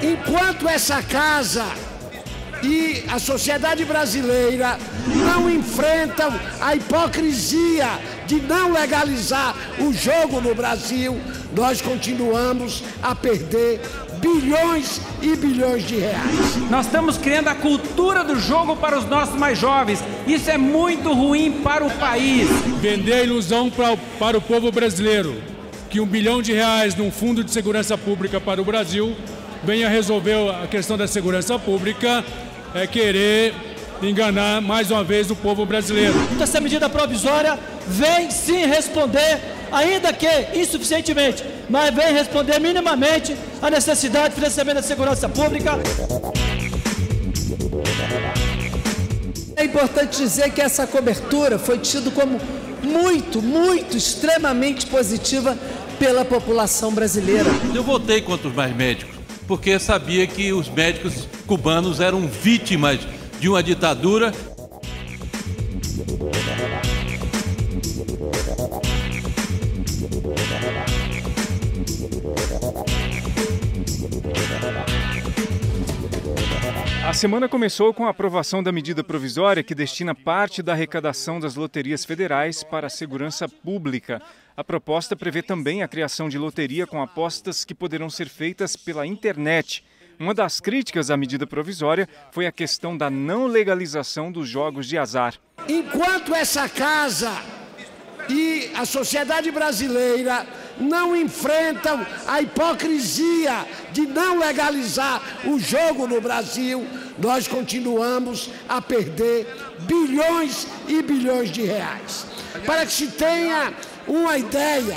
Enquanto essa casa e a sociedade brasileira não enfrentam a hipocrisia de não legalizar o jogo no Brasil, nós continuamos a perder bilhões e bilhões de reais. Nós estamos criando a cultura do jogo para os nossos mais jovens. Isso é muito ruim para o país. Vender a ilusão para o povo brasileiro que R$1 bilhão num fundo de segurança pública para o Brasil venha resolver a questão da segurança pública é querer enganar mais uma vez o povo brasileiro. Essa medida provisória vem sim responder, ainda que insuficientemente, mas vem responder minimamente à necessidade de financiamento da segurança pública. É importante dizer que essa cobertura foi tida como muito, extremamente positiva pela população brasileira. Eu votei contra os mais médicos, porque sabia que os médicos cubanos eram vítimas de uma ditadura. A semana começou com a aprovação da medida provisória que destina parte da arrecadação das loterias federais para a segurança pública. A proposta prevê também a criação de loteria com apostas que poderão ser feitas pela internet. Uma das críticas à medida provisória foi a questão da não legalização dos jogos de azar. Enquanto essa casa e a sociedade brasileira não enfrentam a hipocrisia de não legalizar o jogo no Brasil, nós continuamos a perder bilhões e bilhões de reais. Para que se tenha uma ideia,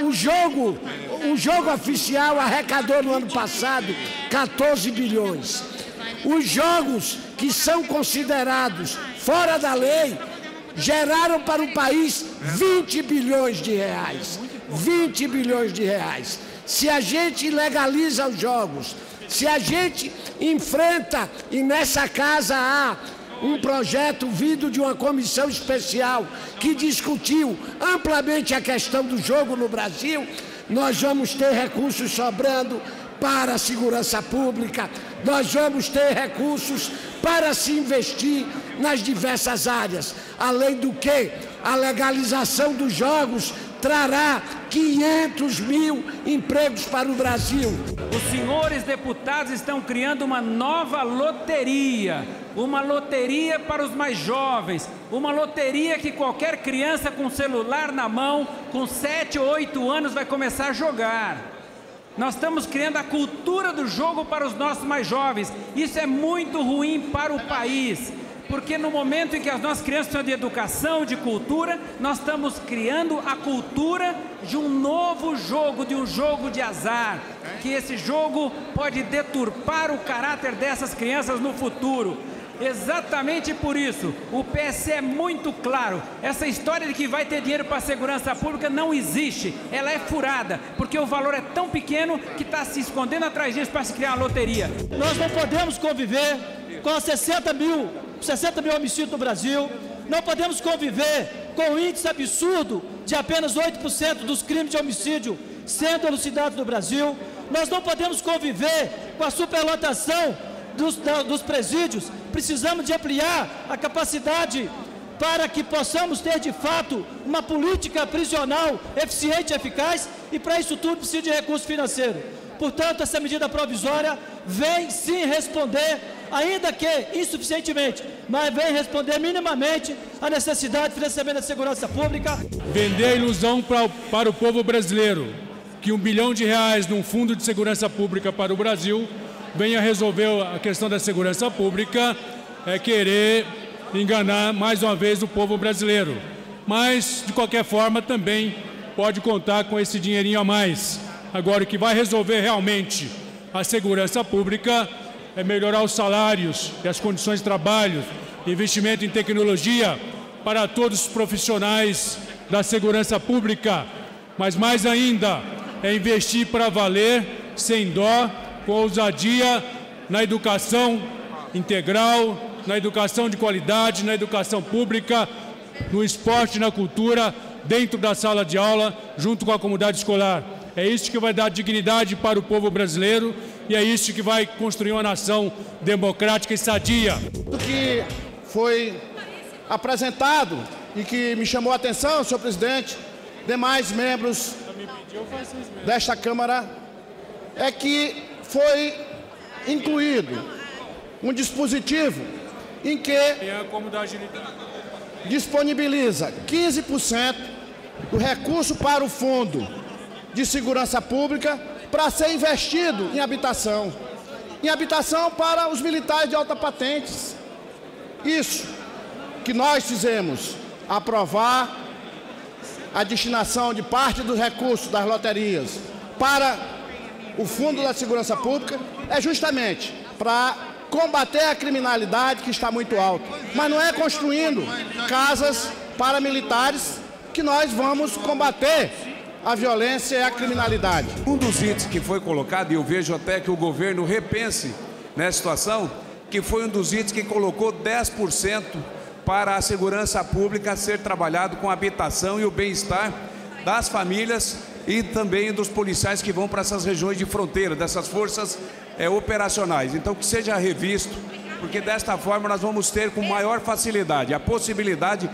o jogo oficial arrecadou no ano passado 14 bilhões. Os jogos que são considerados fora da lei geraram para o país 20 bilhões de reais. 20 bilhões de reais. Se a gente legaliza os jogos, se a gente enfrenta, e nessa casa há um projeto vindo de uma comissão especial que discutiu amplamente a questão do jogo no Brasil, nós vamos ter recursos sobrando para a segurança pública, nós vamos ter recursos para se investir nas diversas áreas. Além do que, a legalização dos jogos trará 500 mil empregos para o Brasil. Os senhores deputados estão criando uma nova loteria, uma loteria para os mais jovens, uma loteria que qualquer criança com celular na mão, com 7 ou 8 anos, vai começar a jogar. Nós estamos criando a cultura do jogo para os nossos mais jovens. Isso é muito ruim para o país, porque no momento em que as nossas crianças precisam de educação, de cultura, nós estamos criando a cultura de um novo jogo, de um jogo de azar, que esse jogo pode deturpar o caráter dessas crianças no futuro. Exatamente por isso, o PSC é muito claro, essa história de que vai ter dinheiro para a segurança pública não existe, ela é furada, porque o valor é tão pequeno que está se escondendo atrás disso para se criar uma loteria. Nós não podemos conviver com 60 mil homicídios no Brasil, não podemos conviver com um índice absurdo de apenas 8% dos crimes de homicídio sendo elucidados no Brasil, nós não podemos conviver com a superlotação dos presídios. Precisamos de ampliar a capacidade para que possamos ter de fato uma política prisional eficiente e eficaz, e para isso tudo precisa de recurso financeiro. Portanto, essa medida provisória vem sim responder, ainda que insuficientemente, mas vem responder minimamente à necessidade de financiamento da segurança pública. Vender a ilusão para o povo brasileiro que R$1 bilhão num fundo de segurança pública para o Brasil venha resolver a questão da segurança pública é querer enganar mais uma vez o povo brasileiro. Mas, de qualquer forma, também pode contar com esse dinheirinho a mais. Agora, o que vai resolver realmente a segurança pública é melhorar os salários e as condições de trabalho, investimento em tecnologia para todos os profissionais da segurança pública. Mas, mais ainda, é investir para valer, sem dó, com ousadia, na educação integral, na educação de qualidade, na educação pública, no esporte e na cultura, dentro da sala de aula, junto com a comunidade escolar. É isso que vai dar dignidade para o povo brasileiro e é isso que vai construir uma nação democrática e sadia. O que foi apresentado e que me chamou a atenção, senhor presidente, demais membros desta Câmara, é que foi incluído um dispositivo em que disponibiliza 15% do recurso para o Fundo de Segurança Pública para ser investido em habitação para os militares de alta patentes. Isso que nós fizemos, aprovar a destinação de parte dos recursos das loterias para o Fundo da Segurança Pública, é justamente para combater a criminalidade que está muito alta. Mas não é construindo casas para militares que nós vamos combater a violência e a criminalidade. Um dos itens que foi colocado, e eu vejo até que o governo repense nessa situação, que foi um dos itens que colocou 10% para a segurança pública ser trabalhado com a habitação e o bem-estar das famílias e também dos policiais que vão para essas regiões de fronteira, dessas forças operacionais. Então, que seja revisto, porque desta forma nós vamos ter com maior facilidade a possibilidade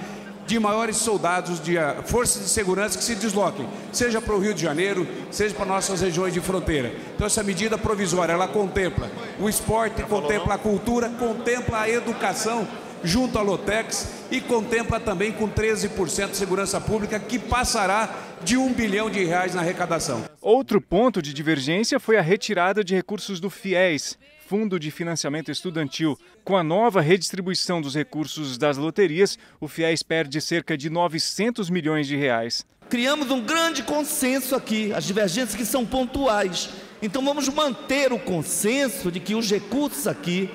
de maiores soldados de forças de segurança que se desloquem, seja para o Rio de Janeiro, seja para nossas regiões de fronteira. Então essa medida provisória, ela contempla o esporte, contempla a cultura, contempla a educação junto à Lotex e contempla também com 13% de segurança pública, que passará de R$1 bilhão na arrecadação. Outro ponto de divergência foi a retirada de recursos do FIES, Fundo de Financiamento Estudantil. Com a nova redistribuição dos recursos das loterias, o FIES perde cerca de R$900 milhões. Criamos um grande consenso aqui, as divergências que são pontuais. Então vamos manter o consenso de que os recursos aqui,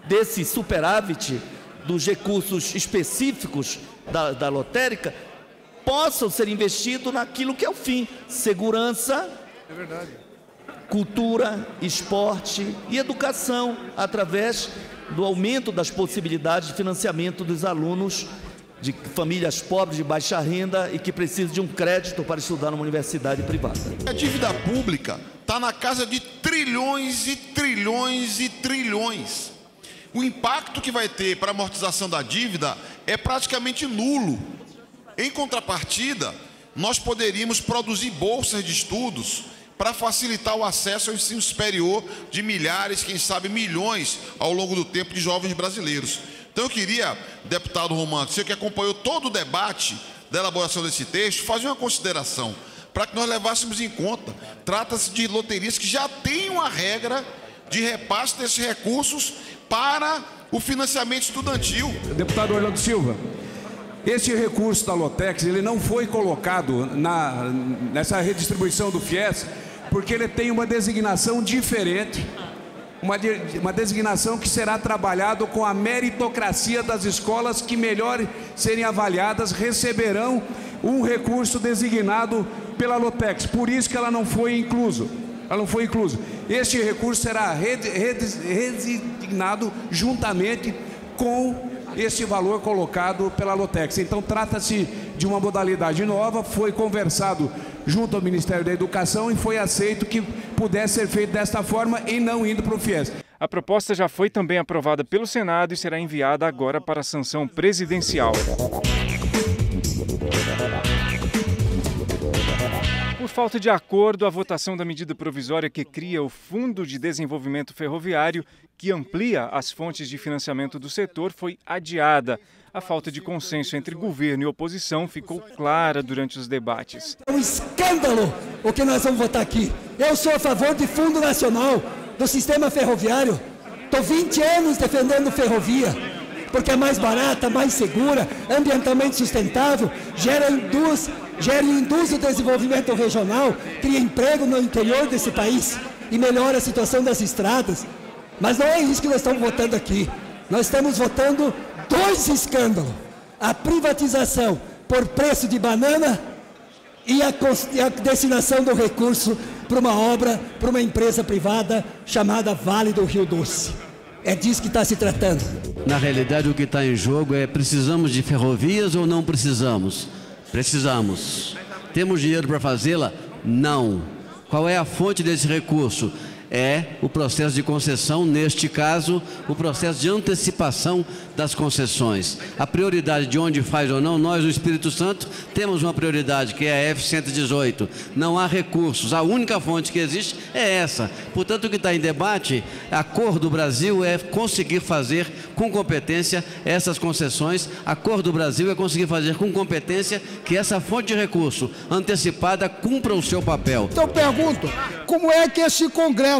desse superávit, dos recursos específicos da lotérica, possam ser investidos naquilo que é o fim: segurança, cultura, esporte e educação, através do aumento das possibilidades de financiamento dos alunos de famílias pobres de baixa renda e que precisam de um crédito para estudar numa universidade privada. A dívida pública está na casa de trilhões e trilhões e trilhões. O impacto que vai ter para a amortização da dívida é praticamente nulo. Em contrapartida, nós poderíamos produzir bolsas de estudos para facilitar o acesso ao ensino superior de milhares, quem sabe milhões, ao longo do tempo, de jovens brasileiros. Então eu queria, deputado Romano, você que acompanhou todo o debate da elaboração desse texto, fazer uma consideração para que nós levássemos em conta. Trata-se de loterias que já têm uma regra de repasse desses recursos para o financiamento estudantil. Deputado Orlando Silva, esse recurso da Lotex, ele não foi colocado nessa redistribuição do FIES, porque ele tem uma designação diferente, uma designação que será trabalhado com a meritocracia das escolas que melhor serem avaliadas, receberão um recurso designado pela Lotex, por isso que ela não foi incluso. Este recurso será redesignado juntamente com este valor colocado pela Lotex. Então trata-se de uma modalidade nova, foi conversado junto ao Ministério da Educação e foi aceito que pudesse ser feito desta forma e não indo para o FIES. A proposta já foi também aprovada pelo Senado e será enviada agora para a sanção presidencial. Por falta de acordo, a votação da medida provisória que cria o Fundo de Desenvolvimento Ferroviário, que amplia as fontes de financiamento do setor, foi adiada. A falta de consenso entre governo e oposição ficou clara durante os debates. É um escândalo o que nós vamos votar aqui. Eu sou a favor de Fundo Nacional do Sistema Ferroviário. Estou 20 anos defendendo ferrovia, porque é mais barata, mais segura, ambientalmente sustentável, gera induz o desenvolvimento regional, cria emprego no interior desse país e melhora a situação das estradas. Mas não é isso que nós estamos votando aqui. Nós estamos votando dois escândalos: a privatização por preço de banana e a destinação do recurso para uma obra, para uma empresa privada chamada Vale do Rio Doce. É disso que está se tratando. Na realidade, o que está em jogo é: precisamos de ferrovias ou não precisamos? Precisamos. Temos dinheiro para fazê-la? Não. Qual é a fonte desse recurso? É o processo de concessão, neste caso, o processo de antecipação das concessões. A prioridade de onde faz ou não, nós, o Espírito Santo, temos uma prioridade, que é a F-118. Não há recursos, a única fonte que existe é essa. Portanto, o que está em debate, a cor do Brasil é conseguir fazer com competência essas concessões. A cor do Brasil é conseguir fazer com competência que essa fonte de recurso antecipada cumpra o seu papel. Então, eu pergunto, como é que esse Congresso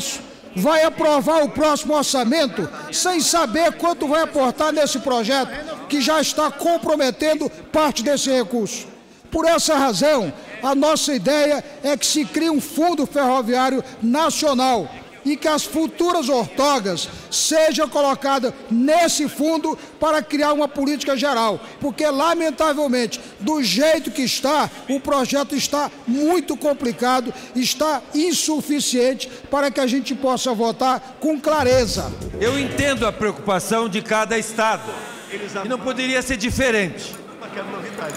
vai aprovar o próximo orçamento sem saber quanto vai aportar nesse projeto que já está comprometendo parte desse recurso? Por essa razão, a nossa ideia é que se crie um fundo ferroviário nacional e que as futuras ortogas sejam colocadas nesse fundo para criar uma política geral, porque, lamentavelmente, do jeito que está, o projeto está muito complicado, está insuficiente para que a gente possa votar com clareza. Eu entendo a preocupação de cada estado, e não poderia ser diferente,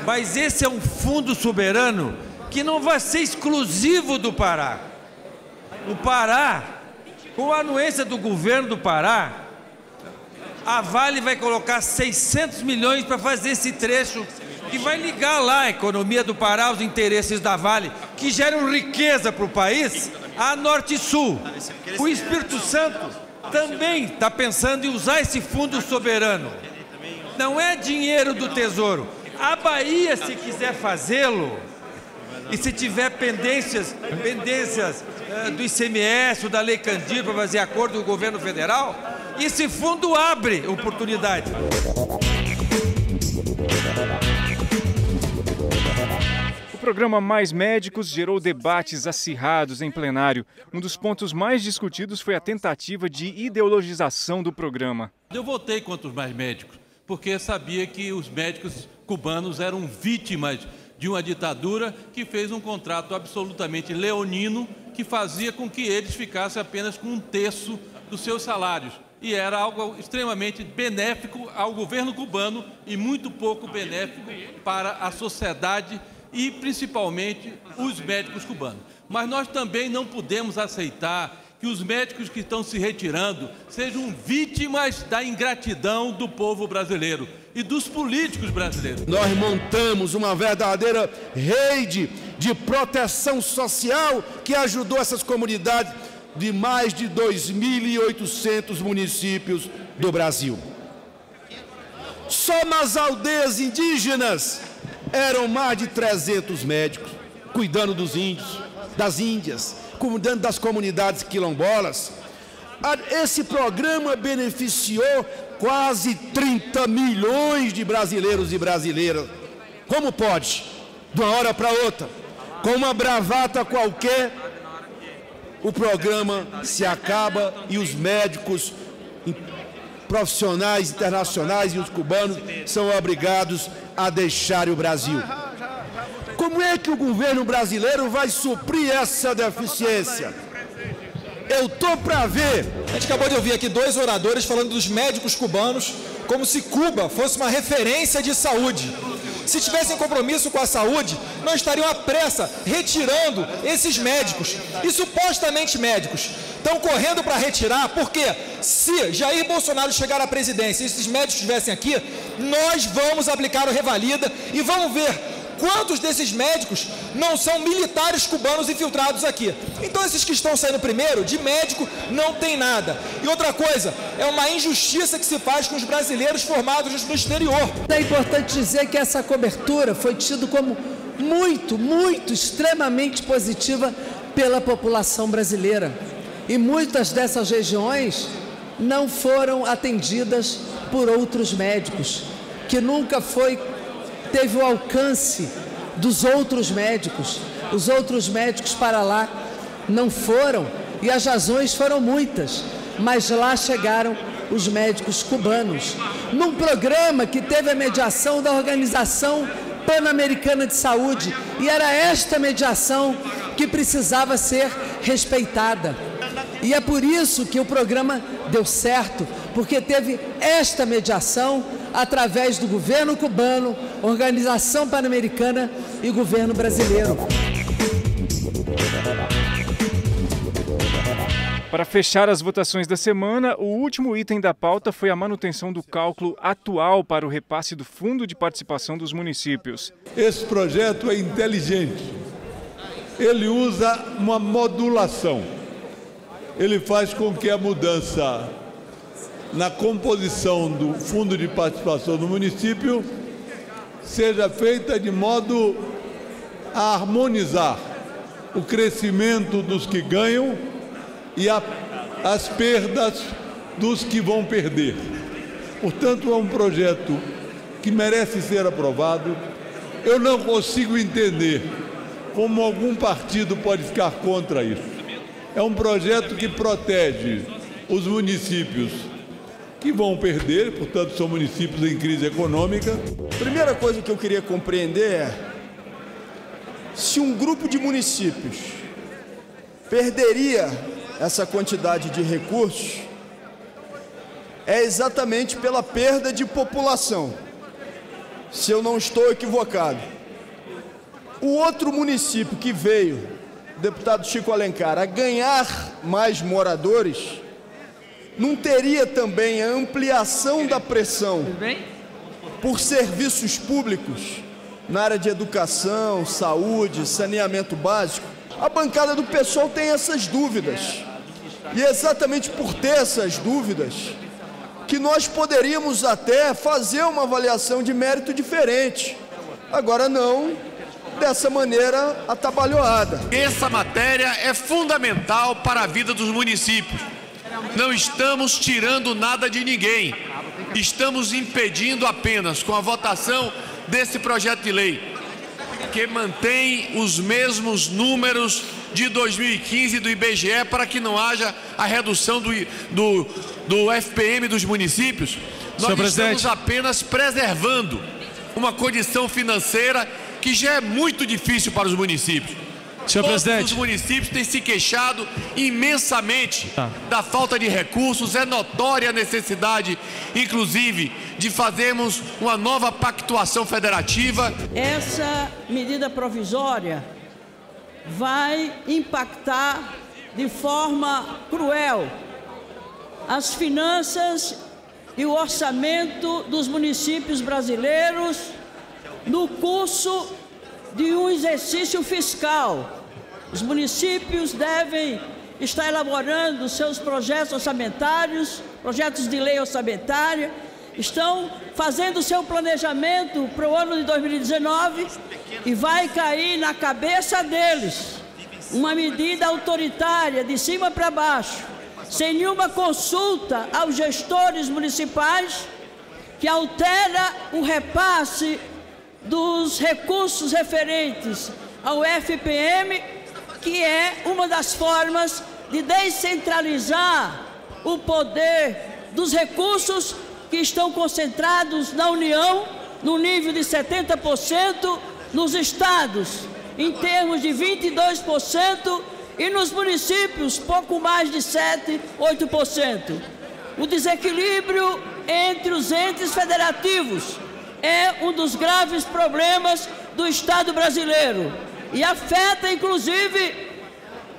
mas esse é um fundo soberano que não vai ser exclusivo do Pará. O Pará, com a anuência do governo do Pará, a Vale vai colocar 600 milhões para fazer esse trecho que vai ligar lá a economia do Pará aos interesses da Vale, que geram riqueza para o país, a Norte e Sul. O Espírito Santo também está pensando em usar esse fundo soberano. Não é dinheiro do Tesouro. A Bahia, se quiser fazê-lo, e se tiver pendências do ICMS ou da Lei Candir para fazer acordo com o governo federal, esse fundo abre oportunidade. O programa Mais Médicos gerou debates acirrados em plenário. Um dos pontos mais discutidos foi a tentativa de ideologização do programa. Eu votei contra os Mais Médicos, porque sabia que os médicos cubanos eram vítimas de uma ditadura que fez um contrato absolutamente leonino, que fazia com que eles ficassem apenas com 1/3 dos seus salários. E era algo extremamente benéfico ao governo cubano e muito pouco benéfico para a sociedade e principalmente os médicos cubanos. Mas nós também não podemos aceitar que os médicos que estão se retirando sejam vítimas da ingratidão do povo brasileiro e dos políticos brasileiros. Nós montamos uma verdadeira rede de proteção social que ajudou essas comunidades de mais de 2.800 municípios do Brasil. Só nas aldeias indígenas eram mais de 300 médicos cuidando dos índios, das índias, cuidando das comunidades quilombolas. Esse programa beneficiou quase 30 milhões de brasileiros e brasileiras. Como pode, de uma hora para outra, com uma bravata qualquer, o programa se acaba e os médicos profissionais internacionais e os cubanos são obrigados a deixar o Brasil? Como é que o governo brasileiro vai suprir essa deficiência? Eu estou para ver. A gente acabou de ouvir aqui 2 oradores falando dos médicos cubanos como se Cuba fosse uma referência de saúde. Se tivessem compromisso com a saúde, não estariam à pressa retirando esses médicos. E supostamente médicos estão correndo para retirar, porque se Jair Bolsonaro chegar à presidência e esses médicos estivessem aqui, nós vamos aplicar o Revalida e vamos ver quantos desses médicos não são militares cubanos infiltrados aqui. Então esses que estão saindo primeiro, de médico, não tem nada. E outra coisa, é uma injustiça que se faz com os brasileiros formados no exterior. É importante dizer que essa cobertura foi tida como muito, extremamente positiva pela população brasileira. E muitas dessas regiões não foram atendidas por outros médicos, que nunca teve o alcance dos outros médicos. Os outros médicos para lá não foram, e as razões foram muitas, mas lá chegaram os médicos cubanos, num programa que teve a mediação da Organização Pan-Americana de Saúde, e era esta mediação que precisava ser respeitada. E é por isso que o programa deu certo, porque teve esta mediação através do governo cubano, Organização Pan-Americana e governo brasileiro. Para fechar as votações da semana, o último item da pauta foi a manutenção do cálculo atual para o repasse do Fundo de Participação dos Municípios. Esse projeto é inteligente. Ele usa uma modulação. Ele faz com que a mudança na composição do Fundo de Participação do município seja feita de modo a harmonizar o crescimento dos que ganham e as perdas dos que vão perder. Portanto, é um projeto que merece ser aprovado. Eu não consigo entender como algum partido pode ficar contra isso. É um projeto que protege os municípios que vão perder, portanto, são municípios em crise econômica. Primeira coisa que eu queria compreender é se um grupo de municípios perderia essa quantidade de recursos, é exatamente pela perda de população, se eu não estou equivocado. O outro município que veio, o deputado Chico Alencar, a ganhar mais moradores, não teria também a ampliação da pressão por serviços públicos na área de educação, saúde, saneamento básico? A bancada do PSOL tem essas dúvidas. E é exatamente por ter essas dúvidas que nós poderíamos até fazer uma avaliação de mérito diferente. Agora não dessa maneira atabalhoada. Essa matéria é fundamental para a vida dos municípios. Não estamos tirando nada de ninguém. Estamos impedindo apenas com a votação desse projeto de lei, que mantém os mesmos números de 2015 do IBGE para que não haja a redução do FPM dos municípios. Nós estamos apenas preservando uma condição financeira que já é muito difícil para os municípios. Todos os municípios têm se queixado imensamente da falta de recursos. É notória a necessidade, inclusive, de fazermos uma nova pactuação federativa. Essa medida provisória vai impactar de forma cruel as finanças e o orçamento dos municípios brasileiros no curso de um exercício fiscal. Os municípios devem estar elaborando seus projetos orçamentários, projetos de lei orçamentária, estão fazendo seu planejamento para o ano de 2019 e vai cair na cabeça deles uma medida autoritária de cima para baixo, sem nenhuma consulta aos gestores municipais, que altera o repasse dos recursos referentes ao FPM, que é uma das formas de descentralizar o poder dos recursos que estão concentrados na União, no nível de 70%, nos estados, em termos de 22%, e nos municípios, pouco mais de 7%, 8%. O desequilíbrio entre os entes federativos é um dos graves problemas do Estado brasileiro e afeta, inclusive,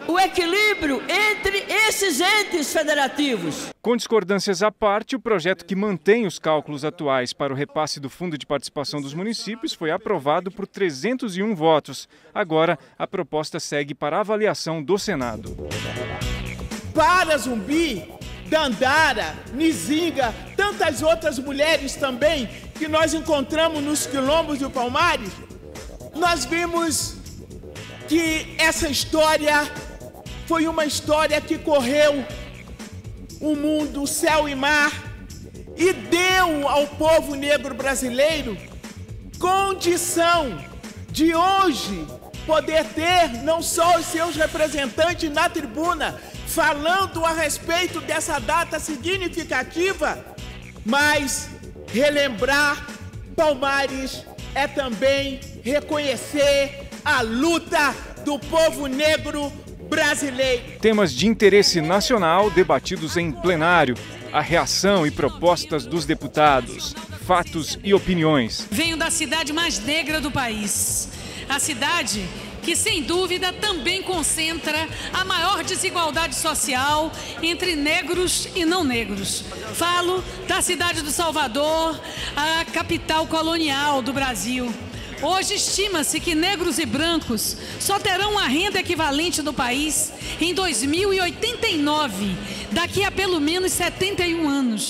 o equilíbrio entre esses entes federativos. Com discordâncias à parte, o projeto que mantém os cálculos atuais para o repasse do Fundo de Participação dos Municípios foi aprovado por 301 votos. Agora, a proposta segue para avaliação do Senado. Para Zumbi, Dandara, Nizinga, tantas outras mulheres também que nós encontramos nos quilombos do Palmares, nós vimos que essa história foi uma história que correu o mundo, céu e mar, e deu ao povo negro brasileiro condição de hoje poder ter não só os seus representantes na tribuna falando a respeito dessa data significativa, mas relembrar Palmares é também reconhecer a luta do povo negro brasileiro. Temas de interesse nacional debatidos em plenário. A reação e propostas dos deputados. Fatos e opiniões. Venho da cidade mais negra do país. A cidade que, sem dúvida, também concentra a maior desigualdade social entre negros e não negros. Falo da cidade do Salvador, a capital colonial do Brasil. Hoje estima-se que negros e brancos só terão a renda equivalente no país em 2089, daqui a pelo menos 71 anos.